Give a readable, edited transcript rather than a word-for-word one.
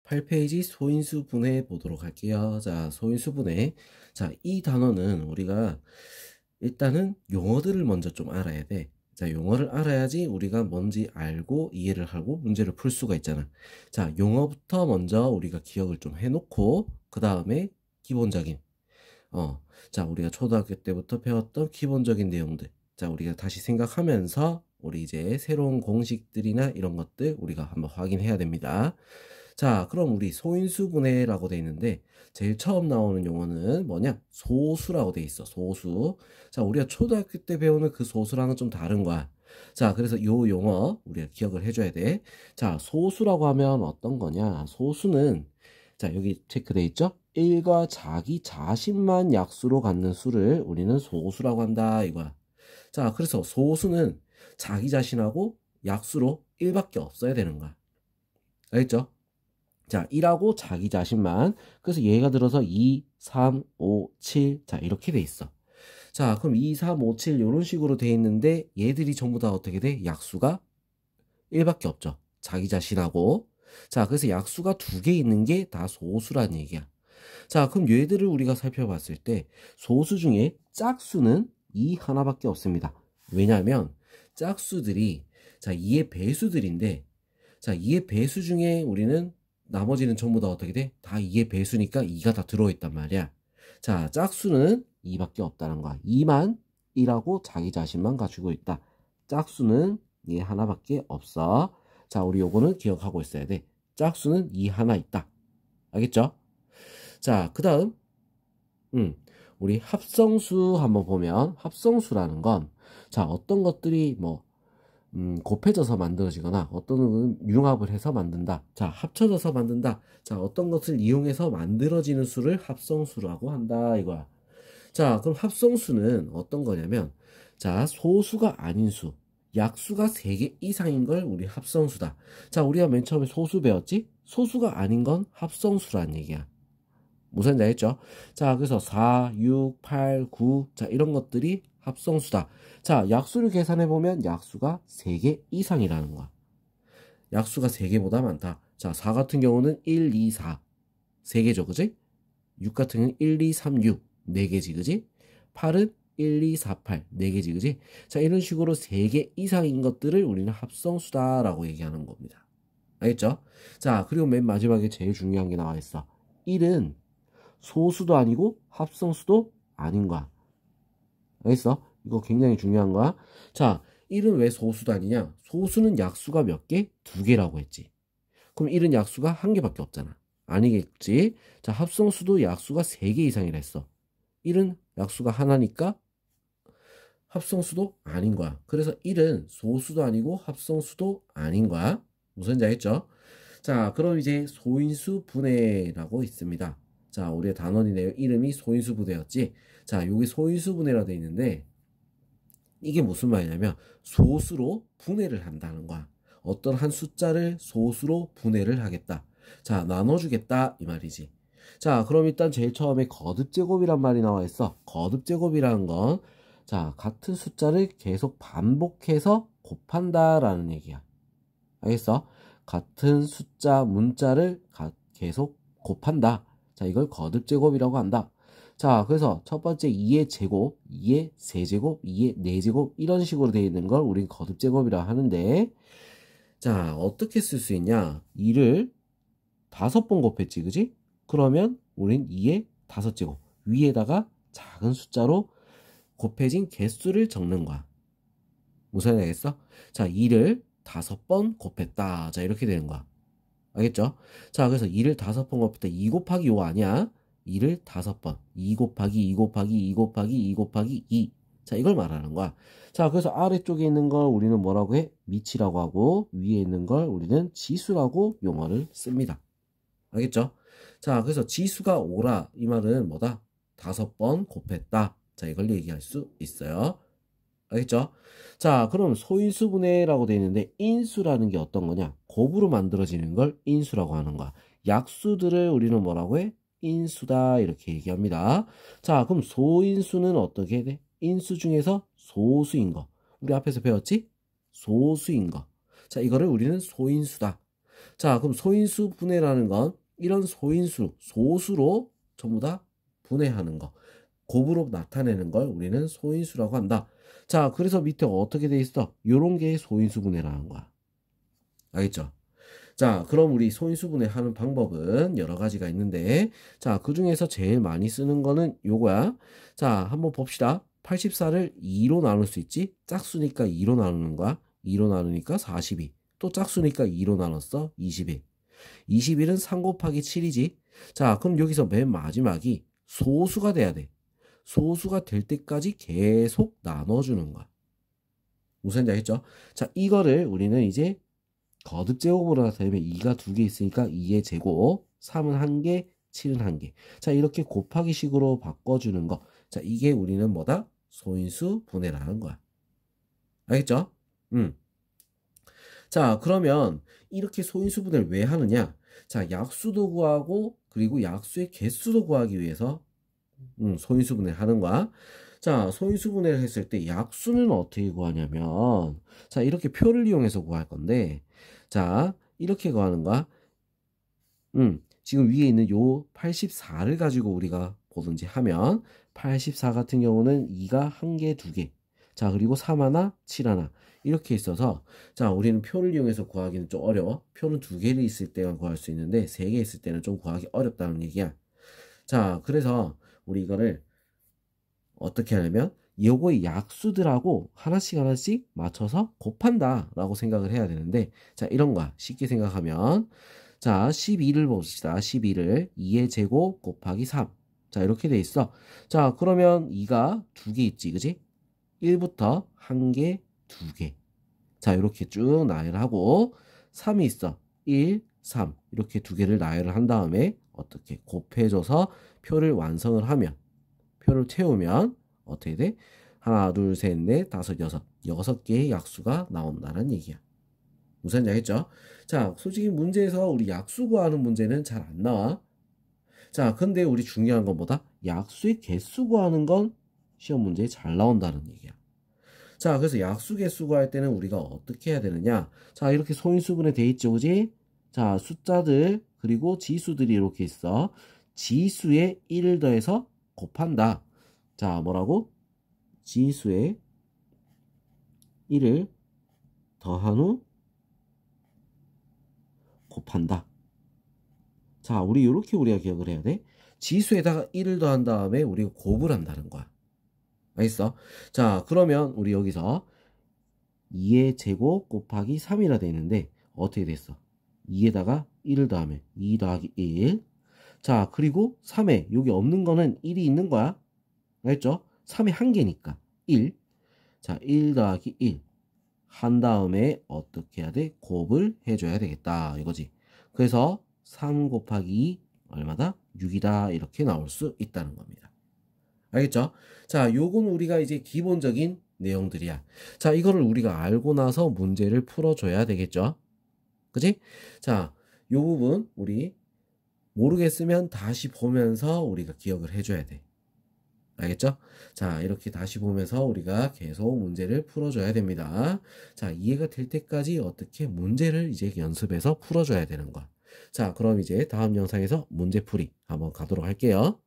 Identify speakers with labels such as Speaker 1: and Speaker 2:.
Speaker 1: 8페이지 소인수 분해 보도록 할게요. 자, 소인수 분해. 자, 이 단어는 우리가 일단은 용어들을 먼저 좀 알아야 돼. 자, 용어를 알아야지 우리가 뭔지 알고 이해를 하고 문제를 풀 수가 있잖아. 자, 용어부터 먼저 우리가 기억을 좀 해놓고 그 다음에 기본적인 자, 우리가 초등학교 때부터 배웠던 기본적인 내용들. 자, 우리가 다시 생각하면서 우리 이제 새로운 공식들이나 이런 것들 우리가 한번 확인해야 됩니다. 자, 그럼 우리 소인수분해라고 돼 있는데 제일 처음 나오는 용어는 뭐냐? 소수라고 돼 있어. 소수. 자, 우리가 초등학교 때 배우는 그 소수랑은 좀 다른 거야. 자, 그래서 요 용어 우리가 기억을 해줘야 돼. 자, 소수라고 하면 어떤 거냐? 소수는 자, 여기 체크돼 있죠? 1과 자기 자신만 약수로 갖는 수를 우리는 소수라고 한다 이거야. 자, 그래서 소수는 자기 자신하고 약수로 1밖에 없어야 되는 거야. 알겠죠? 자, 1하고 자기 자신만. 그래서 얘가 들어서 2, 3, 5, 7. 자, 이렇게 돼 있어. 자, 그럼 2, 3, 5, 7 이런 식으로 돼 있는데 얘들이 전부 다 어떻게 돼? 약수가 1밖에 없죠. 자기 자신하고. 자, 그래서 약수가 2개 있는 게 다 소수란 얘기야. 자, 그럼 얘들을 우리가 살펴봤을 때 소수 중에 짝수는 이 하나밖에 없습니다. 왜냐하면 짝수들이 자 2의 배수들인데 자 2의 배수 중에 우리는 나머지는 전부 다 어떻게 돼? 다 2의 배수니까 2가 다 들어있단 말이야. 자, 짝수는 2밖에 없다는 거야. 2만 1하고 자기 자신만 가지고 있다. 짝수는 얘 하나밖에 없어. 자, 우리 요거는 기억하고 있어야 돼. 짝수는 2 하나 있다. 알겠죠? 자, 그 다음 우리 합성수 한번 보면 합성수라는 건 자, 어떤 것들이 뭐 곱해져서 만들어지거나 어떤 것은 융합을 해서 만든다. 자, 합쳐져서 만든다. 자, 어떤 것을 이용해서 만들어지는 수를 합성수라고 한다 이거야. 자, 그럼 합성수는 어떤 거냐면 자, 소수가 아닌 수, 약수가 3개 이상인 걸 우리 합성수다. 자, 우리가 맨 처음에 소수 배웠지? 소수가 아닌 건 합성수란 얘기야. 무슨 말 알겠죠? 자, 그래서 4, 6, 8, 9. 자, 이런 것들이 합성수다. 자, 약수를 계산해보면 약수가 3개 이상이라는 거야. 약수가 3개보다 많다. 자, 4 같은 경우는 1, 2, 4. 3개죠, 그지? 6 같은 경우는 1, 2, 3, 6. 4개지, 그지? 8은 1, 2, 4, 8. 4개지, 그지? 자, 이런 식으로 3개 이상인 것들을 우리는 합성수다라고 얘기하는 겁니다. 알겠죠? 자, 그리고 맨 마지막에 제일 중요한 게 나와 있어. 1은 소수도 아니고 합성수도 아닌 거야. 알겠어? 이거 굉장히 중요한 거야. 자, 1은 왜 소수도 아니냐? 소수는 약수가 몇 개? 2개라고 했지. 그럼 1은 약수가 1개밖에 없잖아. 아니겠지? 자, 합성수도 약수가 3개 이상이라 했어. 1은 약수가 하나니까 합성수도 아닌 거야. 그래서 1은 소수도 아니고 합성수도 아닌 거야. 무슨지 알겠죠? 자, 그럼 이제 소인수 분해라고 있습니다. 자, 우리의 단원이네요. 이름이 소인수 분해였지. 자, 여기 소인수 분해라 돼 있는데 이게 무슨 말이냐면 소수로 분해를 한다는 거야. 어떤 한 숫자를 소수로 분해를 하겠다. 자, 나눠주겠다 이 말이지. 자, 그럼 일단 제일 처음에 거듭제곱이란 말이 나와 있어. 거듭제곱이라는 건 자, 같은 숫자를 계속 반복해서 곱한다라는 얘기야. 알겠어? 같은 숫자 문자를 계속 곱한다. 자, 이걸 거듭제곱이라고 한다. 자, 그래서 첫 번째 2의 제곱, 2의 세제곱, 2의 4제곱 이런 식으로 되어 있는 걸 우린 거듭제곱이라고 하는데 자, 어떻게 쓸 수 있냐? 2를 5번 곱했지, 그지? 그러면 우린 2의 5제곱 위에다가 작은 숫자로 곱해진 개수를 적는 거야. 무슨 말이 알겠어? 자, 2를 5번 곱했다. 자, 이렇게 되는 거야. 알겠죠? 자, 그래서 2를 5번 곱했다. 2 곱하기 5 아니야? 2를 5번. 2 곱하기 2 곱하기 2 곱하기 2 곱하기 2. 자, 이걸 말하는 거야. 자, 그래서 아래쪽에 있는 걸 우리는 뭐라고 해? 미치라고 하고 위에 있는 걸 우리는 지수라고 용어를 씁니다. 알겠죠? 자, 그래서 지수가 5라. 이 말은 뭐다? 5번 곱했다. 자, 이걸 얘기할 수 있어요. 알겠죠? 자, 그럼 소인수분해라고 되어 있는데 인수라는 게 어떤 거냐? 곱으로 만들어지는 걸 인수라고 하는 거야. 약수들을 우리는 뭐라고 해? 인수다 이렇게 얘기합니다. 자, 그럼 소인수는 어떻게 돼? 인수 중에서 소수인 거. 우리 앞에서 배웠지? 소수인 거. 자, 이거를 우리는 소인수다. 자, 그럼 소인수 분해라는 건 이런 소인수, 소수로 전부 다 분해하는 거. 곱으로 나타내는 걸 우리는 소인수라고 한다. 자, 그래서 밑에 어떻게 돼 있어? 요런 게 소인수 분해라는 거야. 알겠죠? 자, 그럼 우리 소인수 분해하는 방법은 여러 가지가 있는데, 자, 그 중에서 제일 많이 쓰는 거는 요거야. 자, 한번 봅시다. 84를 2로 나눌 수 있지? 짝수니까 2로 나누는 거야. 2로 나누니까 42. 또 짝수니까 2로 나눴어. 21. 21은 3 곱하기 7이지. 자, 그럼 여기서 맨 마지막이 소수가 돼야 돼. 소수가 될 때까지 계속 나눠주는 거야. 무슨 말인지 알겠죠? 자, 이거를 우리는 이제 거듭 제곱으로 되면 2가 2개 있으니까 2의 제곱, 3은 1개, 7은 1개. 자, 이렇게 곱하기 식으로 바꿔주는 거. 자, 이게 우리는 뭐다? 소인수 분해라는 거야. 알겠죠? 자, 그러면 이렇게 소인수 분해를 왜 하느냐? 자, 약수도 구하고 그리고 약수의 개수도 구하기 위해서 소인수 분해를 하는 거야. 자, 소인수 분해를 했을 때 약수는 어떻게 구하냐면, 자, 이렇게 표를 이용해서 구할 건데, 자, 이렇게 구하는 거야. 지금 위에 있는 요 84를 가지고 우리가 보든지 하면, 84 같은 경우는 2가 1개, 2개. 자, 그리고 3 하나, 7 하나. 이렇게 있어서, 자, 우리는 표를 이용해서 구하기는 좀 어려워. 표는 2개를 있을 때만 구할 수 있는데, 3개 있을 때는 좀 구하기 어렵다는 얘기야. 자, 그래서 우리 이거를 어떻게 하냐면 요거의 약수들하고 하나씩 맞춰서 곱한다 라고 생각을 해야 되는데, 자, 이런 거야. 쉽게 생각하면, 자, 12를 봅시다. 12를 2의 제곱 곱하기 3. 자, 이렇게 돼 있어. 자, 그러면 2가 2개 있지, 그지? 1부터 1개, 2개. 자, 이렇게 쭉 나열을 하고, 3이 있어. 1, 3. 이렇게 2개를 나열을 한 다음에 어떻게 곱해줘서 표를 완성을 하면, 표를 채우면 어떻게 돼? 하나, 둘, 셋, 넷, 다섯, 여섯. 6개의 약수가 나온다는 얘기야. 무슨 얘기 했죠? 자, 솔직히 문제에서 우리 약수 구하는 문제는 잘 안 나와. 자, 근데 우리 중요한 건 뭐다? 약수의 개수 구하는 건 시험 문제에 잘 나온다는 얘기야. 자, 그래서 약수 개수 구할 때는 우리가 어떻게 해야 되느냐? 자, 이렇게 소인수분해 돼 있죠, 그지? 자, 숫자들 그리고 지수들이 이렇게 있어. 지수에 1을 더해서 곱한다. 자, 뭐라고? 지수에 1을 더한 후 곱한다. 자, 우리 이렇게 우리가 기억을 해야 돼. 지수에다가 1을 더한 다음에 우리가 곱을 한다는 거야. 알겠어? 자, 그러면 우리 여기서 2의 제곱 곱하기 3이라 돼 있는데 어떻게 됐어? 2에다가 1을 더하면 2 더하기 1. 자, 그리고 3에 여기 없는 거는 1이 있는 거야. 알겠죠? 3에 1개니까 1. 자, 1 더하기 1 한 다음에 어떻게 해야 돼? 곱을 해줘야 되겠다 이거지. 그래서 3 곱하기 2 얼마다? 6이다 이렇게 나올 수 있다는 겁니다. 알겠죠? 자, 요건 우리가 이제 기본적인 내용들이야. 자, 이거를 우리가 알고 나서 문제를 풀어줘야 되겠죠? 그치? 자, 요 부분 우리 모르겠으면 다시 보면서 우리가 기억을 해줘야 돼. 알겠죠? 자, 이렇게 다시 보면서 우리가 계속 문제를 풀어줘야 됩니다. 자, 이해가 될 때까지 어떻게 문제를 이제 연습해서 풀어줘야 되는 거야. 자, 그럼 이제 다음 영상에서 문제풀이 한번 가도록 할게요.